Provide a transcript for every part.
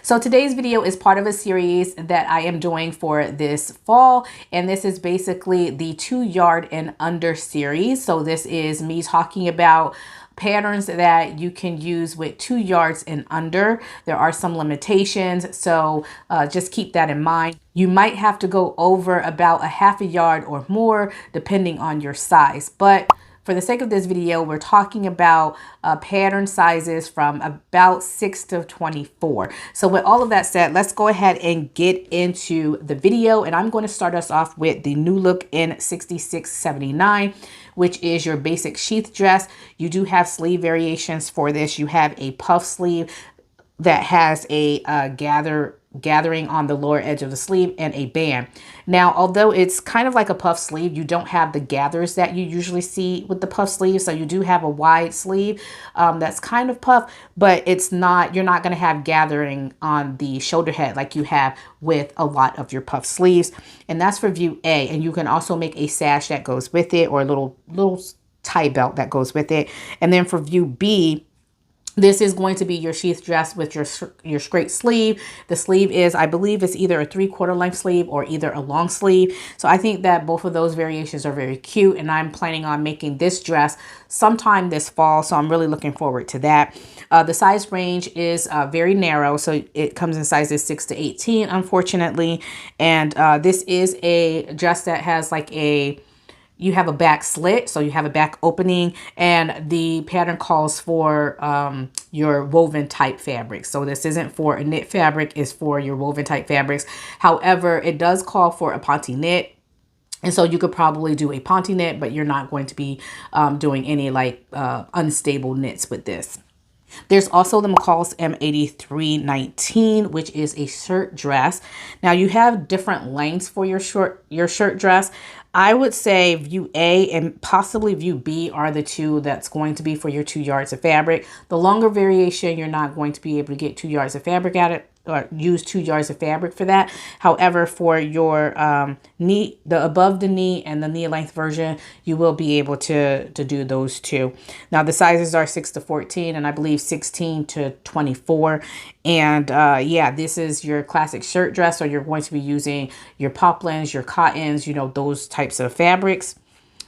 So today's video is part of a series that I am doing for this fall, and this is basically the 2 yard and under series. So this is me talking about patterns that you can use with 2 yards and under. There are some limitations, so just keep that in mind. You might have to go over about a half a yard or more depending on your size, but for the sake of this video, we're talking about pattern sizes from about 6 to 24. So with all of that said, let's go ahead and get into the video. And I'm going to start us off with the New Look in 6679, which is your basic sheath dress. You do have sleeve variations for this. You have a puff sleeve that has a gathering on the lower edge of the sleeve and a band. Now, although it's kind of like a puff sleeve, you don't have the gathers that you usually see with the puff sleeve. So you do have a wide sleeve that's kind of puff, but it's not, you're not going to have gathering on the shoulder head like you have with a lot of your puff sleeves. And that's for view A. And you can also make a sash that goes with it, or a little tie belt that goes with it. And then for view B, this is going to be your sheath dress with your straight sleeve. The sleeve is, I believe it's either a 3/4 length sleeve or either a long sleeve. So I think that both of those variations are very cute, and I'm planning on making this dress sometime this fall. So I'm really looking forward to that. The size range is very narrow. So it comes in sizes 6 to 18, unfortunately. And this is a dress that has like you have a back slit, so you have a back opening, and the pattern calls for your woven type fabrics. So this isn't for a knit fabric, it's for your woven type fabrics. However, it does call for a ponte knit. And so you could probably do a ponte knit, but you're not going to be doing any like unstable knits with this. There's also the McCall's M8319, which is a shirt dress. Now you have different lengths for your shirt dress. I would say view A and possibly view B are the two that's going to be for your 2 yards of fabric. The longer variation, you're not going to be able to get 2 yards of fabric at it, or use 2 yards of fabric for that. However, for your knee, the above the knee and the knee length version, you will be able to do those two. Now the sizes are 6 to 14 and I believe 16 to 24. And yeah, this is your classic shirt dress, so you're going to be using your poplins, your cottons, you know, those types of fabrics.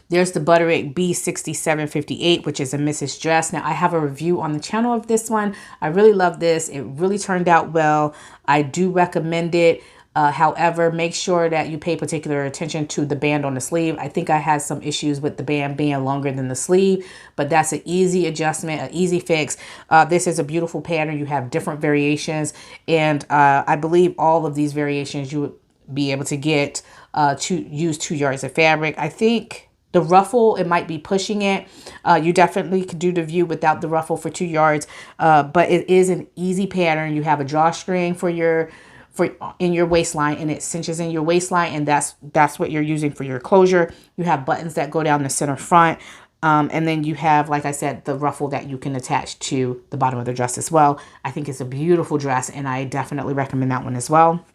There's the Butterick B6758, which is a missus dress. Now I have a review on the channel of this one. I really love this. It really turned out well. I do recommend it. However, make sure that you pay particular attention to the band on the sleeve. I think I had some issues with the band being longer than the sleeve, but that's an easy adjustment, an easy fix. This is a beautiful pattern. You have different variations, and I believe all of these variations you would be able to get to use 2 yards of fabric. I think the ruffle, it might be pushing it. You definitely could do the view without the ruffle for 2 yards, but it is an easy pattern. You have a drawstring in your waistline, and it cinches in your waistline, and that's what you're using for your closure. You have buttons that go down the center front, and then you have, like I said, the ruffle that you can attach to the bottom of the dress as well. I think it's a beautiful dress, and I definitely recommend that one as well.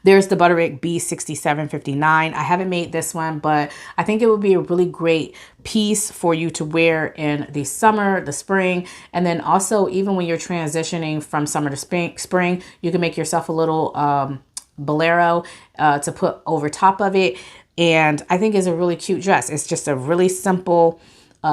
There's the Butterick B6759. I haven't made this one, but I think it would be a really great piece for you to wear in the summer, the spring, and then also even when you're transitioning from summer to spring, you can make yourself a little bolero to put over top of it. And I think it's a really cute dress. It's just a really simple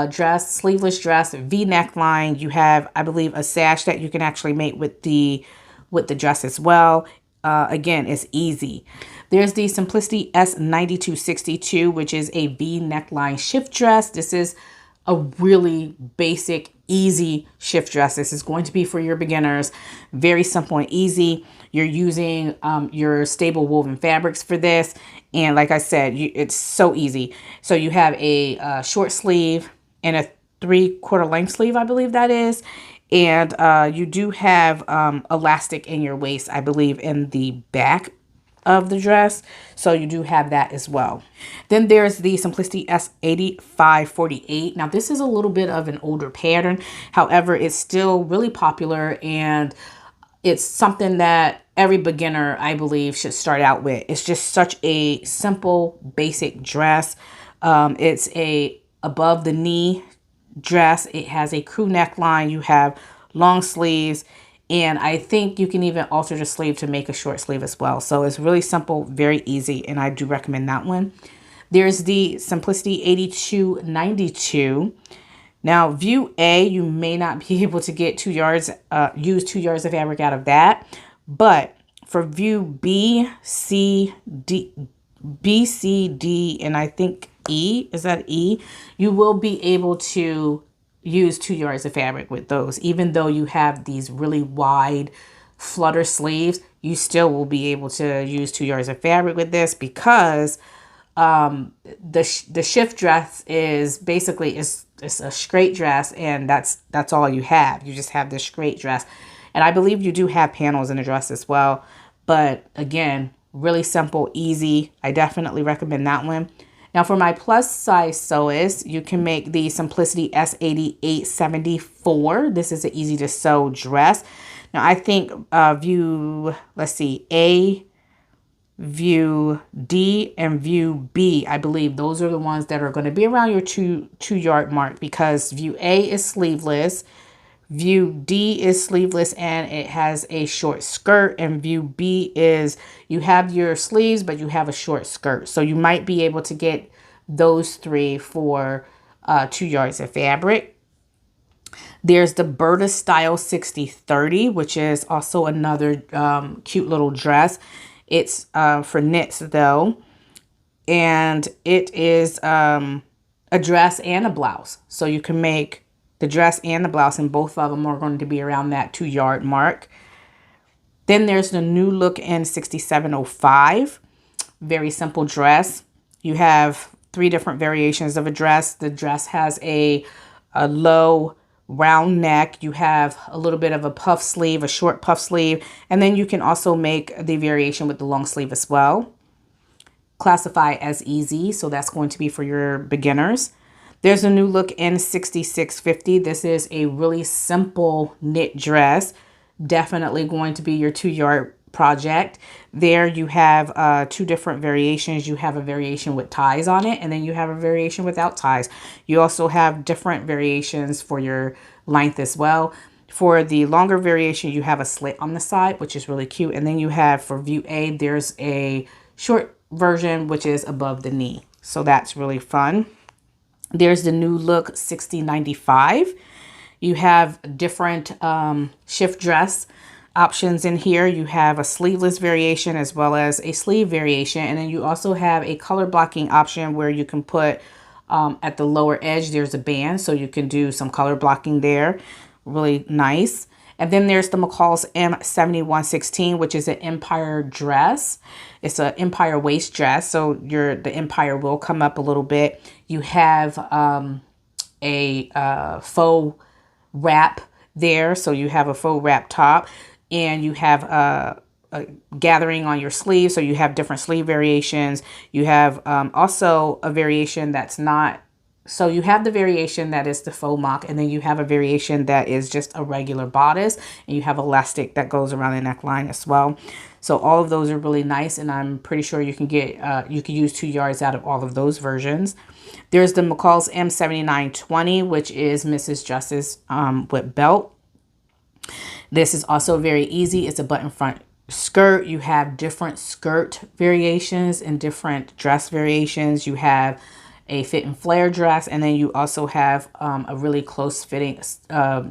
dress, sleeveless dress, V neckline. You have, I believe, a sash that you can actually make with the dress as well. Again, it's easy. There's the Simplicity S9262, which is a V neckline shift dress. This is a really basic, easy shift dress. This is going to be for your beginners. Very simple and easy. You're using your stable woven fabrics for this. And like I said, it's so easy. So you have a short sleeve and a 3/4 length sleeve, I believe that is. And you do have elastic in your waist, I believe, in the back of the dress. So you do have that as well. Then there's the Simplicity S8548. Now this is a little bit of an older pattern. However, it's still really popular, and it's something that every beginner, I believe, should start out with. It's just such a simple, basic dress. It's a above the knee dress. It has a crew neckline. You have long sleeves, And I think you can even alter the sleeve to make a short sleeve as well. So it's really simple, very easy, and I do recommend that one. There's the Simplicity 8292. Now, view A, you may not be able to get 2 yards, use 2 yards of fabric out of that. But for view B, C, D, and I think E, is that E? You will be able to use 2 yards of fabric with those. Even though you have these really wide flutter sleeves, you still will be able to use 2 yards of fabric with this, because the shift dress is basically it's a straight dress, and that's all you have. You just have this straight dress. And I believe you do have panels in the dress as well. But again, really simple, easy. I definitely recommend that one. Now for my plus size sewists, you can make the Simplicity S8874. This is an easy to sew dress. Now I think view, let's see, A, view D, and view B, I believe those are the ones that are going to be around your two yard mark, because view A is sleeveless, view D is sleeveless and it has a short skirt, and view B is you have your sleeves but you have a short skirt. So you might be able to get those three for 2 yards of fabric. There's the Burda Style 6030, which is also another cute little dress. It's for knits though, and it is a dress and a blouse. So you can make the dress and the blouse, and both of them are going to be around that 2 yard mark. Then there's the New Look in 6705. Very simple dress. You have 3 different variations of a dress. The dress has a low round neck. You have a little bit of a puff sleeve, a short puff sleeve, and then you can also make the variation with the long sleeve as well. Classify as easy, so that's going to be for your beginners. There's a New Look in 6650. This is a really simple knit dress. Definitely going to be your 2 yard project. There you have 2 different variations. You have a variation with ties on it, and then you have a variation without ties. You also have different variations for your length as well. For the longer variation, you have a slit on the side, which is really cute. And then you have for view A, there's a short version, which is above the knee. So that's really fun. There's the New Look 6095. You have different shift dress options in here. You have a sleeveless variation as well as a sleeve variation. And then you also have a color blocking option where you can put at the lower edge, there's a band. So you can do some color blocking there. Really nice. And then there's the McCall's M7116, which is an empire dress. It's an empire waist dress, so the empire will come up a little bit. You have a faux wrap there, so you have a faux wrap top, and you have a gathering on your sleeve, so you have different sleeve variations. You have also a variation that's not. So you have the variation that is the faux mock, and then you have a variation that is just a regular bodice, and you have elastic that goes around the neckline as well. So all of those are really nice, and I'm pretty sure you can get you can use 2 yards out of all of those versions. There's the McCall's M7920, which is Mrs. Justice with belt. This is also very easy. It's a button front skirt. You have different skirt variations and different dress variations. You have a fit and flare dress, and then you also have a really close fitting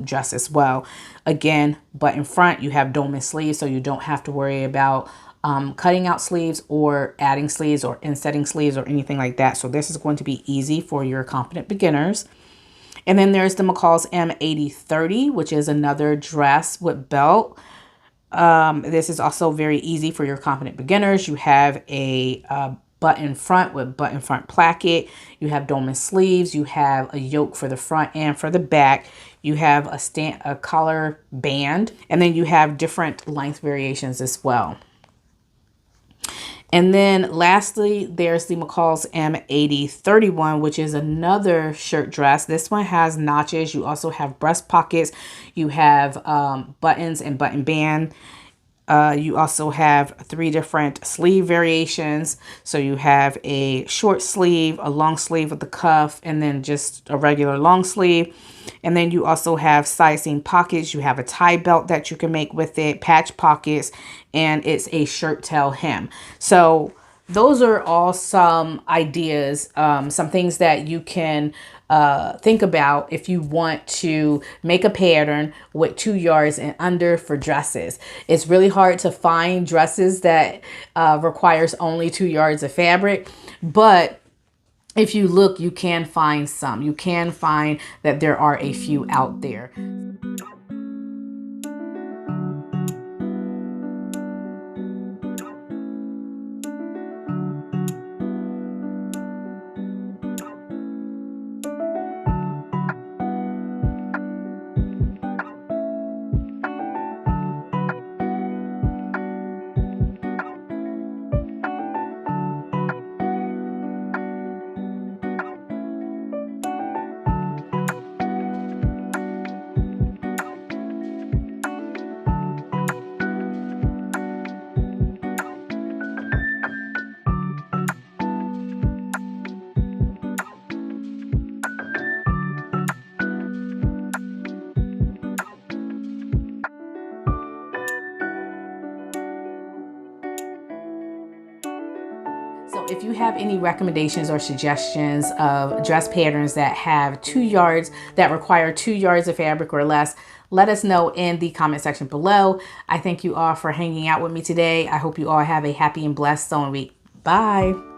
dress as well. Again, button front, you have dome and sleeves, so you don't have to worry about cutting out sleeves or adding sleeves or insetting sleeves or anything like that. So this is going to be easy for your confident beginners. And then there's the McCall's M8030, which is another dress with belt. This is also very easy for your confident beginners. You have a button front with button front placket. You have dome and sleeves. You have a yoke for the front and for the back. You have a collar band, and then you have different length variations as well. And then lastly, there's the McCall's M8031, which is another shirt dress. This one has notches. You also have breast pockets. You have buttons and button band. You also have 3 different sleeve variations. So you have a short sleeve, a long sleeve with the cuff, and then just a regular long sleeve. And then you also have side seam pockets. You have a tie belt that you can make with it, patch pockets, and it's a shirt tail hem. So those are all some ideas, some things that you can think about if you want to make a pattern with 2 yards and under for dresses. It's really hard to find dresses that requires only 2 yards of fabric, but if you look, you can find some. You can find that there are a few out there. So if you have any recommendations or suggestions of dress patterns that have 2 yards, that require 2 yards of fabric or less, let us know in the comment section below. I thank you all for hanging out with me today. I hope you all have a happy and blessed sewing week. Bye.